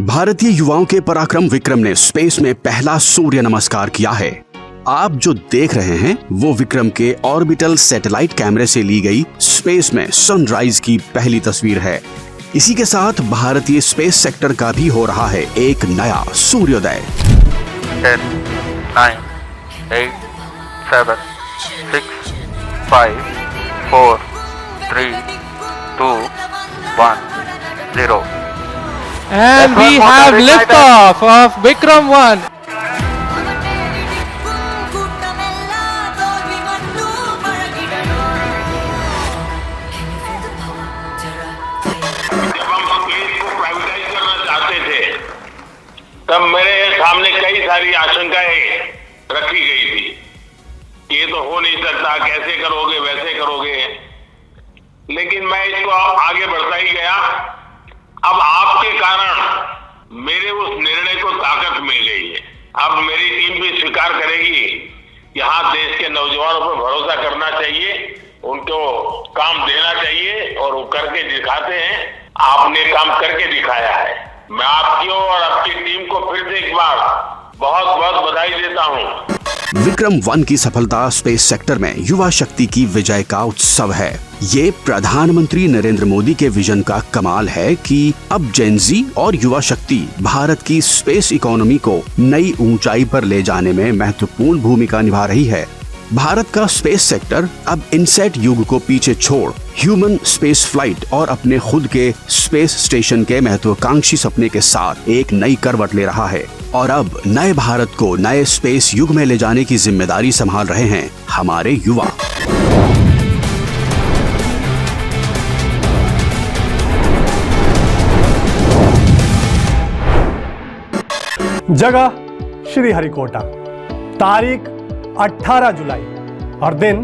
भारतीय युवाओं के पराक्रम विक्रम ने स्पेस में पहला सूर्य नमस्कार किया है। आप जो देख रहे हैं वो विक्रम के ऑर्बिटल सैटेलाइट कैमरे से ली गई स्पेस में सनराइज की पहली तस्वीर है। इसी के साथ भारतीय स्पेस सेक्टर का भी हो रहा है एक नया सूर्योदय। 10, 9, 8, 7, 6, 5, 4, 3, 2, 1, 0. And we have liftoff of Vikram 1. तब मेरे सामने कई सारी आशंकाएं रखी गई थी। ये तो हो नहीं सकता, कैसे करोगे, वैसे करोगे, लेकिन मैं इसको आगे बढ़ता ही गया। अब आपके कारण मेरे उस निर्णय को ताकत मिल गई है। अब मेरी टीम भी स्वीकार करेगी, यहाँ देश के नौजवानों पर भरोसा करना चाहिए, उनको काम देना चाहिए और वो करके दिखाते हैं। आपने काम करके दिखाया है। मैं आपकी और आपकी टीम को फिर से एक बार बहुत बहुत बधाई देता हूँ। विक्रम 1 की सफलता स्पेस सेक्टर में युवा शक्ति की विजय का उत्सव है। ये प्रधानमंत्री नरेंद्र मोदी के विजन का कमाल है कि अब जेनजी और युवा शक्ति भारत की स्पेस इकोनॉमी को नई ऊंचाई पर ले जाने में महत्वपूर्ण भूमिका निभा रही है। भारत का स्पेस सेक्टर अब इनसेट युग को पीछे छोड़ ह्यूमन स्पेस फ्लाइट और अपने खुद के स्पेस स्टेशन के महत्वाकांक्षी सपने के साथ एक नई करवट ले रहा है और अब नए भारत को नए स्पेस युग में ले जाने की जिम्मेदारी संभाल रहे हैं हमारे युवा। जगह श्रीहरिकोटा, तारीख 18 जुलाई और दिन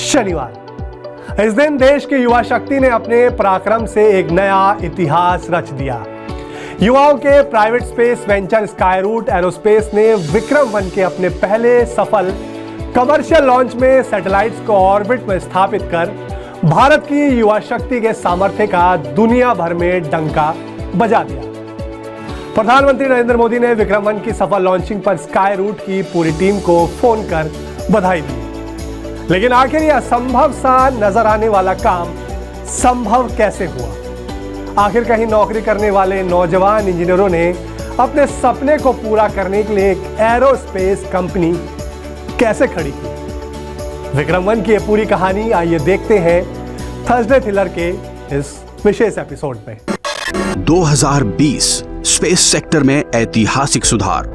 शनिवार। इस दिन देश की युवा शक्ति ने अपने पराक्रम से एक नया इतिहास रच दिया। युवाओं के private space venture Skyroot aerospace ने विक्रम 1 के अपने पहले सफल कमर्शियल लॉन्च में सैटेलाइट्स को ऑर्बिट में स्थापित कर भारत की युवा शक्ति के सामर्थ्य का दुनिया भर में डंका बजा दिया। प्रधानमंत्री नरेंद्र मोदी ने विक्रम 1 की सफल लॉन्चिंग पर स्काईरूट की पूरी टीम को फोन कर बधाई दी। लेकिन आखिर यह असंभव सा नजर आने वाला काम संभव कैसे हुआ? आखिर कहीं नौकरी करने वाले नौजवान इंजीनियरों ने अपने सपने को पूरा करने के लिए एक एरोस्पेस कंपनी कैसे खड़ी की? विक्रम 1 की यह पूरी कहानी आइए देखते हैं थर्सडे थ्रिलर के इस विशेष एपिसोड में। 2020 स्पेस सेक्टर में ऐतिहासिक सुधार।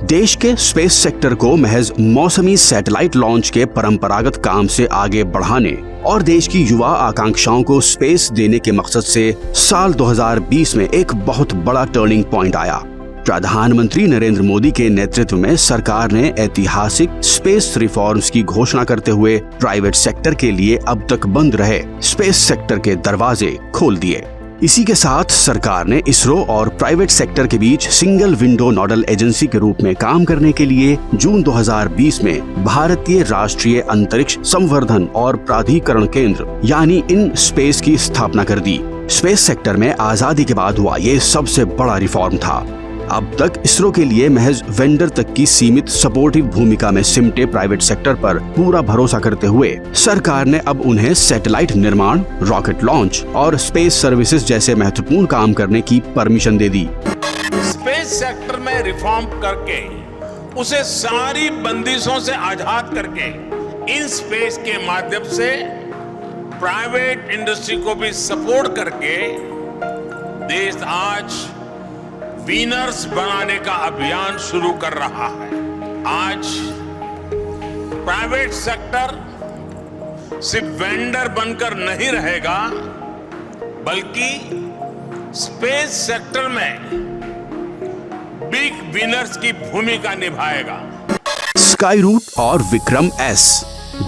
देश के स्पेस सेक्टर को महज मौसमी सैटेलाइट लॉन्च के परंपरागत काम से आगे बढ़ाने और देश की युवा आकांक्षाओं को स्पेस देने के मकसद से साल 2020 में एक बहुत बड़ा टर्निंग पॉइंट आया। प्रधानमंत्री नरेंद्र मोदी के नेतृत्व में सरकार ने ऐतिहासिक स्पेस रिफॉर्म्स की घोषणा करते हुए प्राइवेट सेक्टर के लिए अब तक बंद रहे स्पेस सेक्टर के दरवाजे खोल दिए। इसी के साथ सरकार ने इसरो और प्राइवेट सेक्टर के बीच सिंगल विंडो नोडल एजेंसी के रूप में काम करने के लिए जून 2020 में भारतीय राष्ट्रीय अंतरिक्ष संवर्धन और प्राधिकरण केंद्र यानी इन स्पेस की स्थापना कर दी। स्पेस सेक्टर में आजादी के बाद हुआ ये सबसे बड़ा रिफॉर्म था। अब तक इसरो के लिए महज वेंडर तक की सीमित सपोर्टिव भूमिका में सिमटे प्राइवेट सेक्टर पर पूरा भरोसा करते हुए सरकार ने अब उन्हें सैटेलाइट निर्माण, रॉकेट लॉन्च और स्पेस सर्विसेज जैसे महत्वपूर्ण काम करने की परमिशन दे दी। स्पेस सेक्टर में रिफॉर्म करके उसे सारी बंदिशों से आजाद करके इन स्पेस के माध्यम से प्राइवेट इंडस्ट्री को भी सपोर्ट करके देश आज विनर्स बनाने का अभियान शुरू कर रहा है। आज प्राइवेट सेक्टर सिर्फ वेंडर बनकर नहीं रहेगा, बल्कि स्पेस सेक्टर में बिग विनर्स की भूमिका निभाएगा। स्काईरूट और विक्रम एस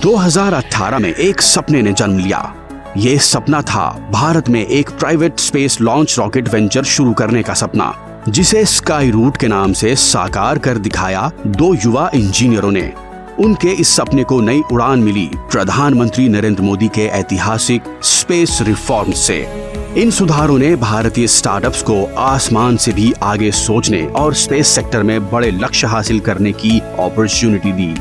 2018 में एक सपने ने जन्म लिया। ये सपना था भारत में एक private space launch rocket venture शुरू करने का सपना, जिसे स्काईरूट के नाम से साकार कर दिखाया दो युवा इंजीनियरों ने। उनके इस सपने को नई उड़ान मिली प्रधानमंत्री नरेंद्र मोदी के ऐतिहासिक स्पेस रिफॉर्म से। इन सुधारों ने भारतीय स्टार्टअप्स को आसमान से भी आगे सोचने और स्पेस सेक्टर में बड़े लक्ष्य हासिल करने की अपॉर्चुनिटी दी।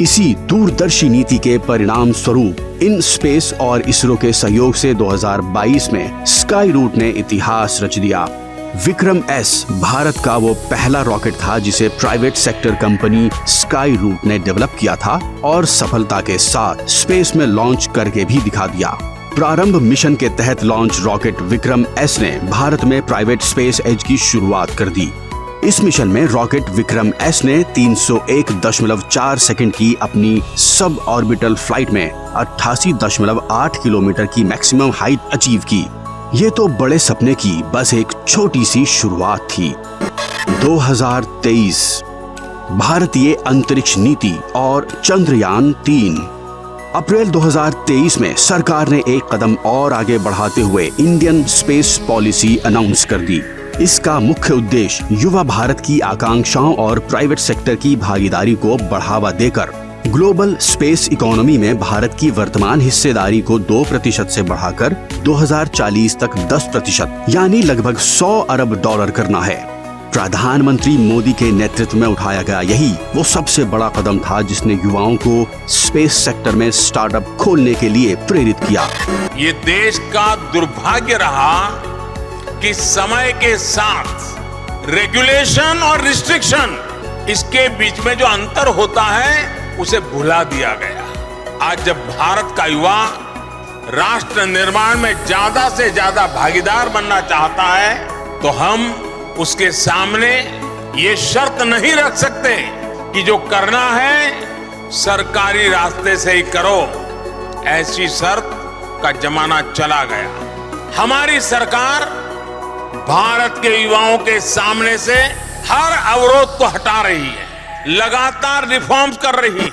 इसी दूरदर्शी नीति के परिणाम स्वरूप इन स्पेस और इसरो के सहयोग से 2022 में स्काई रूट ने इतिहास रच दिया। विक्रम एस भारत का वो पहला रॉकेट था जिसे private sector company Skyroot ने डेवलप किया था और सफलता के साथ स्पेस में लॉन्च करके भी दिखा दिया। प्रारंभ मिशन के तहत लॉन्च रॉकेट विक्रम एस ने भारत में प्राइवेट स्पेस एज की शुरुआत कर दी। इस मिशन में रॉकेट विक्रम एस ने 301.4 सेकंड की अपनी सब ऑर्बिटल फ्लाइट में 88.8 किलोमीटर की मैक्सिमम हाइट अचीव की। ये तो बड़े सपने की बस एक छोटी सी शुरुआत थी। 2023 भारतीय अंतरिक्ष नीति और चंद्रयान 3। अप्रैल 2023 में सरकार ने एक कदम और आगे बढ़ाते हुए इंडियन स्पेस पॉलिसी अनाउंस कर दी। इसका मुख्य उद्देश्य युवा भारत की आकांक्षाओं और प्राइवेट सेक्टर की भागीदारी को बढ़ावा देकर ग्लोबल स्पेस इकोनॉमी में भारत की वर्तमान हिस्सेदारी को 2% से बढ़ाकर 2040 तक 10% यानी लगभग $100 अरब करना है। प्रधानमंत्री मोदी के नेतृत्व में उठाया गया यही वो सबसे बड़ा कदम था जिसने युवाओं को स्पेस सेक्टर में स्टार्टअप खोलने के लिए प्रेरित किया। ये देश का दुर्भाग्य रहा कि समय के साथ रेगुलेशन और रिस्ट्रिक्शन इसके बीच में जो अंतर होता है उसे भुला दिया गया। आज जब भारत का युवा राष्ट्र निर्माण में ज्यादा से ज्यादा भागीदार बनना चाहता है तो हम उसके सामने ये शर्त नहीं रख सकते कि जो करना है सरकारी रास्ते से ही करो। ऐसी शर्त का जमाना चला गया। हमारी सरकार भारत के युवाओं के सामने से हर अवरोध को हटा रही है, लगातार रिफॉर्म्स कर रही है।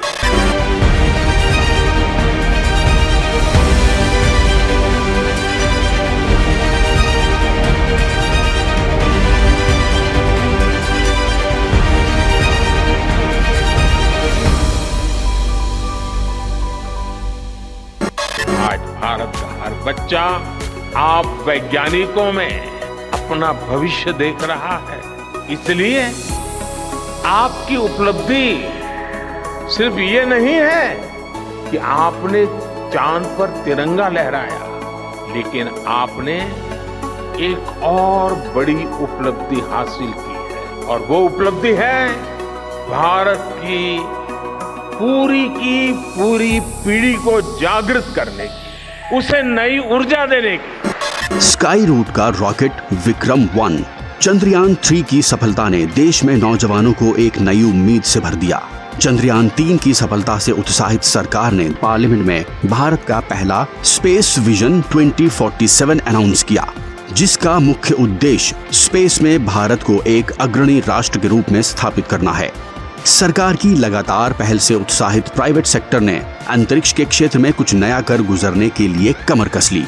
आज भारत का हर बच्चा आप वैज्ञानिकों में अपना भविष्य देख रहा है। इसलिए आपकी उपलब्धि सिर्फ ये नहीं है कि आपने चांद पर तिरंगा लहराया, लेकिन आपने एक और बड़ी उपलब्धि हासिल की है और वो उपलब्धि है भारत की पूरी पीढ़ी को जागृत करने की, उसे नई ऊर्जा देने की। स्काई रूट का रॉकेट विक्रम 1 चंद्रयान 3 की सफलता ने देश में नौजवानों को एक नई उम्मीद से भर दिया। चंद्रयान 3 की सफलता से उत्साहित सरकार ने पार्लियामेंट में भारत का पहला स्पेस विजन 2047 अनाउंस किया, जिसका मुख्य उद्देश्य स्पेस में भारत को एक अग्रणी राष्ट्र के रूप में स्थापित करना है। सरकार की लगातार पहल से उत्साहित प्राइवेट सेक्टर ने अंतरिक्ष के क्षेत्र में कुछ नया कर गुजरने के लिए कमर कस ली।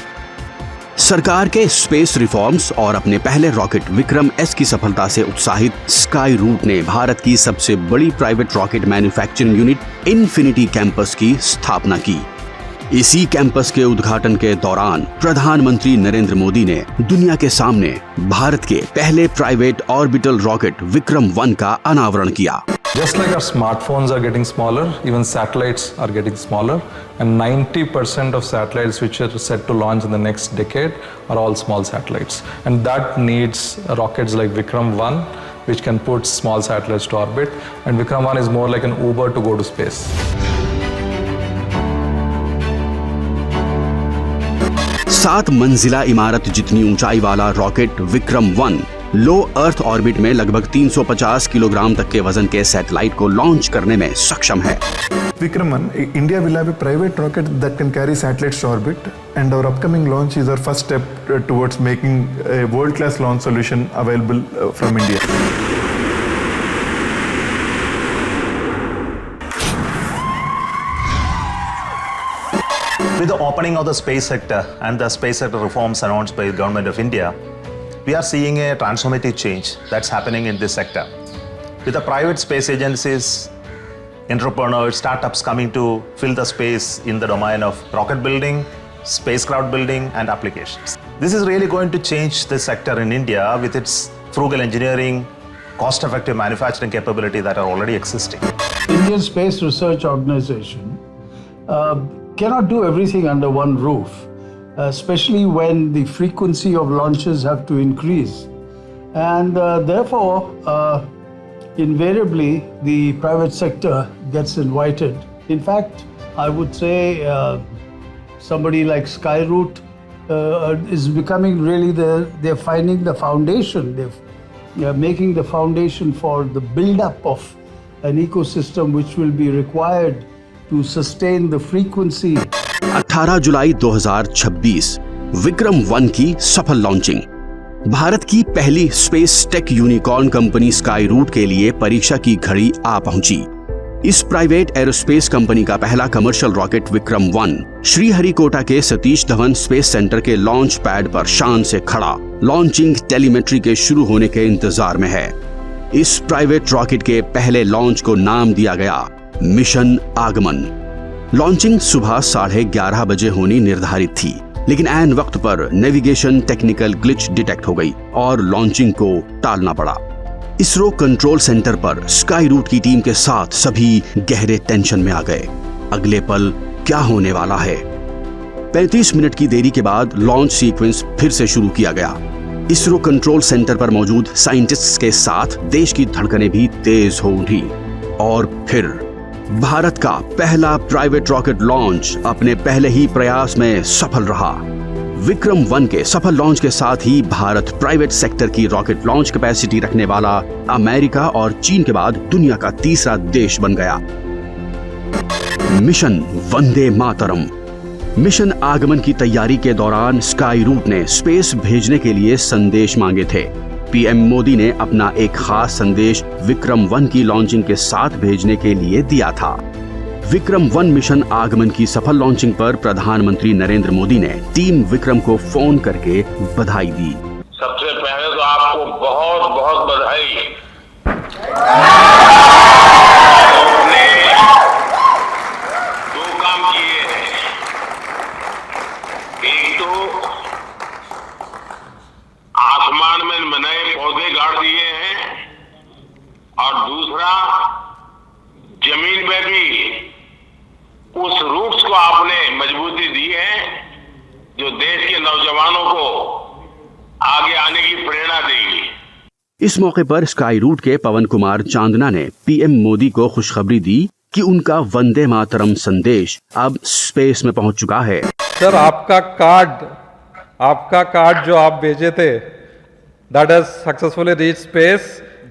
सरकार के स्पेस रिफॉर्म्स और अपने पहले रॉकेट विक्रम एस की सफलता से उत्साहित स्काई रूट ने भारत की सबसे बड़ी private rocket manufacturing unit infinity campus की स्थापना की। इसी कैंपस के उद्घाटन के दौरान प्रधानमंत्री नरेंद्र मोदी ने दुनिया के सामने भारत के पहले प्राइवेट ऑर्बिटल रॉकेट विक्रम 1 का अनावरण किया। Just like our smartphones are getting smaller, even satellites are getting smaller, and 90% of satellites which are set to launch in the next decade are all small satellites. And that needs rockets like Vikram 1, which can put small satellites to orbit, and Vikram 1 is more like an Uber to go to space. सात मंजिला इमारत जितनी ऊंचाई वाला rocket Vikram 1 लो earth orbit में लगभग 350 kilogram तक के वजन के सैटेलाइट को लॉन्च करने में सक्षम है। Vikram 1, India will have a private rocket that can carry satellites to orbit, and our upcoming launch is our first step towards making a world-class launch solution available from India. With the opening of the space sector and the space sector reforms announced by the Government of India, we are seeing a transformative change that's happening in this sector. With the private space agencies, entrepreneurs, startups coming to fill the space in the domain of rocket building, spacecraft building, and applications. This is really going to change the sector in India with its frugal engineering, cost-effective manufacturing capability that are already existing. Indian Space Research Organization cannot do everything under one roof, especially when the frequency of launches have to increase. And therefore, invariably, the private sector gets invited. In fact, I would say somebody like Skyroot is becoming really they're finding the foundation. They're making the foundation for the build-up of an ecosystem which will be required to sustain the frequency. 18 जुलाई 2026 विक्रम 1 की सफल launching. Bharat की पहली space tech unicorn company Skyroot के लिए परीक्षा की घड़ी आ पहुंची। इस प्राइवेट एरोस्पेस कंपनी का पहला कमर्शियल रॉकेट विक्रम 1 श्रीहरिकोटा के सतीश धवन स्पेस सेंटर के लॉन्च पैड पर शान से खड़ा लॉन्चिंग टेलीमेट्री के शुरू होने के इंतजार में है। इस प्राइवेट रॉकेट के पहले लॉन्च को नाम दिया गया मिशन आगमन। लॉन्चिंग सुबह 11:30 बजे होनी निर्धारित थी, लेकिन ऐन वक्त पर नेविगेशन टेक्निकल ग्लिच डिटेक्ट हो गई और लॉन्चिंग को टालना पड़ा। इसरो कंट्रोल सेंटर पर स्काई रूट की टीम के साथ सभी गहरे टेंशन में आ गए। अगले पल क्या होने वाला है? 35 मिनट की देरी के बाद लॉन्च सीक्वेंस फिर से शुरू किया गया। इसरो कंट्रोल सेंटर पर मौजूद साइंटिस्ट्स के साथ देश की धड़कनें भी तेज हो उठी और फिर भारत का पहला प्राइवेट रॉकेट लॉन्च अपने पहले ही प्रयास में सफल रहा। विक्रम 1 के सफल लॉन्च के साथ ही भारत प्राइवेट सेक्टर की रॉकेट लॉन्च कैपेसिटी रखने वाला अमेरिका और चीन के बाद दुनिया का तीसरा देश बन गया। मिशन वंदे मातरम। मिशन आगमन की तैयारी के दौरान स्काई रूट ने स्पेस भेजने के लिए संदेश मांगे थे। पीएम मोदी ने अपना एक खास संदेश विक्रम 1 की लॉन्चिंग के साथ भेजने के लिए दिया था। विक्रम 1 मिशन आगमन की सफल लॉन्चिंग पर प्रधानमंत्री नरेंद्र मोदी ने टीम विक्रम को फोन करके बधाई दी। सबसे पहले तो आपको बहुत बहुत बधाई। आपने 2 काम किए हैं। एक तो आसमान में नए पौधे गाड़ दिए हैं और दूसरा जमीन में भी उस रूट्स को आपने मजबूती दी है जो देश के नौजवानों को आगे आने की प्रेरणा देगी। इस मौके पर स्काई रूट के पवन कुमार चांदना ने पीएम मोदी को खुशखबरी दी कि उनका वंदे मातरम संदेश अब स्पेस में पहुंच चुका है। सर, आपका कार्ड जो आप भेजे थे, that has successfully reached space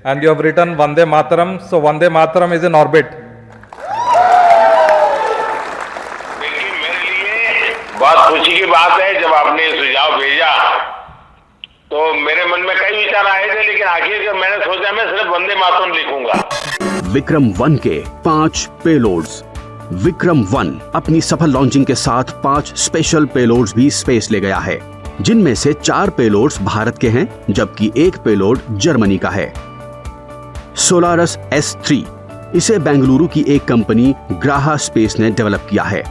and you have written Vande Mataram. So Vande Mataram is in orbit. देखिए, मेरे लिए बहुत खुशी की बात है जब आपने ये सुझाव भेजा तो मेरे मन में कई विचार आए थे, लेकिन आखिर मैंने सोचा मैं सिर्फ वंदे मातरम लिखूंगा। विक्रम 1 के 5 पेलोड्स। विक्रम 1 अपनी सफल लॉन्चिंग के साथ 5 स्पेशल पेलोड्स भी स्पेस ले गया है, जिनमें से 4 पेलोड्स भारत के हैं जबकि 1 पेलोड जर्मनी का है। सोलारस S3 इसे बेंगलुरु की एक कंपनी ग्राहा स्पेस ने डेवलप किया है।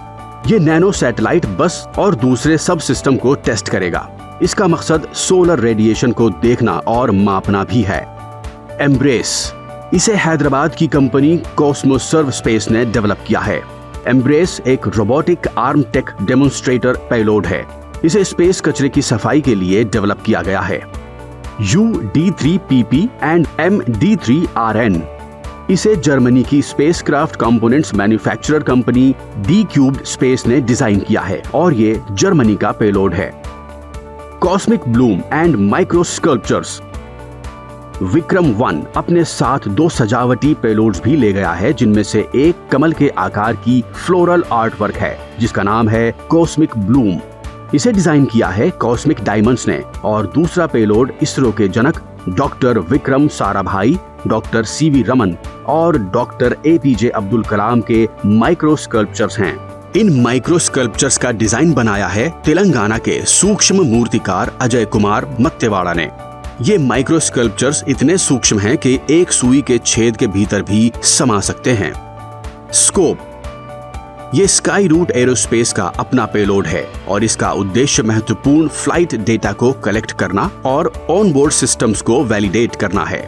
ये नैनो सैटेलाइट बस और दूसरे सब सिस्टम को टेस्ट करेगा। इसका मकसद सोलर रेडिएशन को देखना और मापना भी है। एम्ब्रेस इसे हैदराबाद की कंपनी कॉस्मोसर्व स्पेस ने डेवलप किया है। एम्ब्रेस एक robotic arm tech demonstrator payload है। इसे स्पेस कचरे की सफाई के लिए डेवलप किया गया है। UD3PP एंड MD3RN इसे जर्मनी की spacecraft components manufacturer company D cubed space ने डिजाइन किया है और ये जर्मनी का पेलोड है। Cosmic Bloom and micro sculptures. Vikram 1 अपने साथ 2 सजावटी पेलोड्स भी ले गया है, जिनमें से एक कमल के आकार की फ्लोरल आर्ट वर्क है जिसका नाम है कॉस्मिक ब्लूम। इसे डिजाइन किया है कॉस्मिक डायमंड्स ने और दूसरा पेलोड इसरो के जनक doctor Vikram Sarabhai, doctor CV Raman और डॉक्टर APJ अब्दुल कलाम के माइक्रो स्कल्पचर्स हैं। इन माइक्रो स्कल्पचर्स का डिजाइन बनाया है तेलंगाना के सूक्ष्म मूर्तिकार अजय कुमार मत्तेवाड़ा ने। ये माइक्रो स्कल्पचर्स इतने सूक्ष्म हैं कि एक सुई के छेद के भीतर भी समा सकते हैं। स्कोप ये स्काई रूट एरोस्पेस का अपना पेलोड है और इसका उद्देश्य महत्वपूर्ण फ्लाइट डेटा को कलेक्ट करना और ऑनबोर्ड सिस्टम्स को वैलिडेट करना है।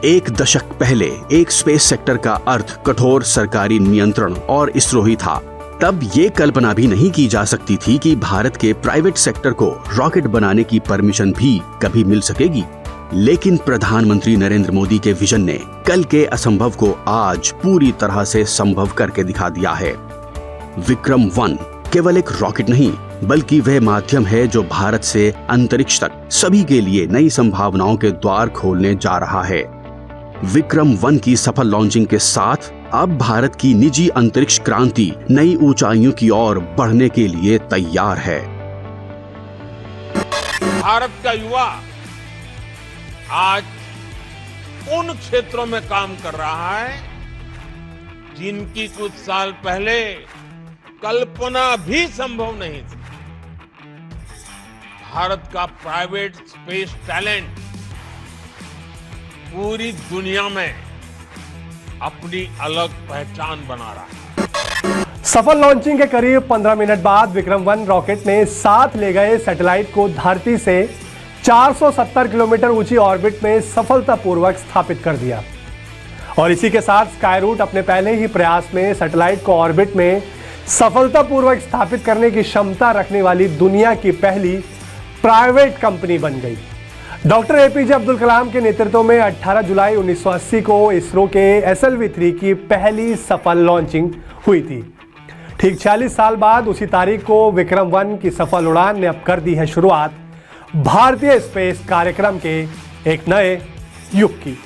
एक दशक पहले एक स्पेस सेक्टर का अर्थ कठोर सरकारी नियंत्रण और इसरो ही था। तब ये कल्पना भी नहीं की जा सकती थी कि भारत के प्राइवेट सेक्टर को रॉकेट बनाने की परमिशन भी कभी मिल सकेगी। लेकिन प्रधानमंत्री नरेंद्र मोदी के विजन ने कल के असंभव को आज पूरी तरह से संभव करके दिखा दिया है। विक्रम 1 केवल एक रॉकेट नहीं, बल्कि वह माध्यम है जो भारत से अंतरिक्ष तक सभी के लिए नई संभावनाओं के द्वार खोलने जा रहा है। विक्रम 1 की सफल लॉन्चिंग के साथ अब भारत की निजी अंतरिक्ष क्रांति नई ऊंचाइयों की ओर बढ़ने के लिए तैयार है। भारत का युवा आज उन क्षेत्रों में काम कर रहा है जिनकी कुछ साल पहले कल्पना भी संभव नहीं थी। भारत का प्राइवेट स्पेस टैलेंट पूरी दुनिया में अपनी अलग पहचान बना रहा है। सफल लॉन्चिंग के करीब 15 मिनट बाद विक्रम 1 रॉकेट ने साथ ले गए सैटेलाइट को धरती से 470 किलोमीटर ऊंची ऑर्बिट में सफलतापूर्वक स्थापित कर दिया। और इसी के साथ स्काई रूट अपने पहले ही प्रयास में सैटेलाइट को ऑर्बिट में सफलतापूर्वक स्थापित करने की क्षमता रखने वाली दुनिया की पहली प्राइवेट कंपनी बन गई। डॉक्टर एपीजे अब्दुल कलाम के नेतृत्व में 18 जुलाई 1980 को इसरो के SLV-3 की पहली सफल लॉन्चिंग हुई थी। ठीक 46 साल बाद उसी तारीख को विक्रम 1 की सफल उड़ान ने अब कर दी है शुरुआत भारतीय स्पेस कार्यक्रम के एक नए युग की।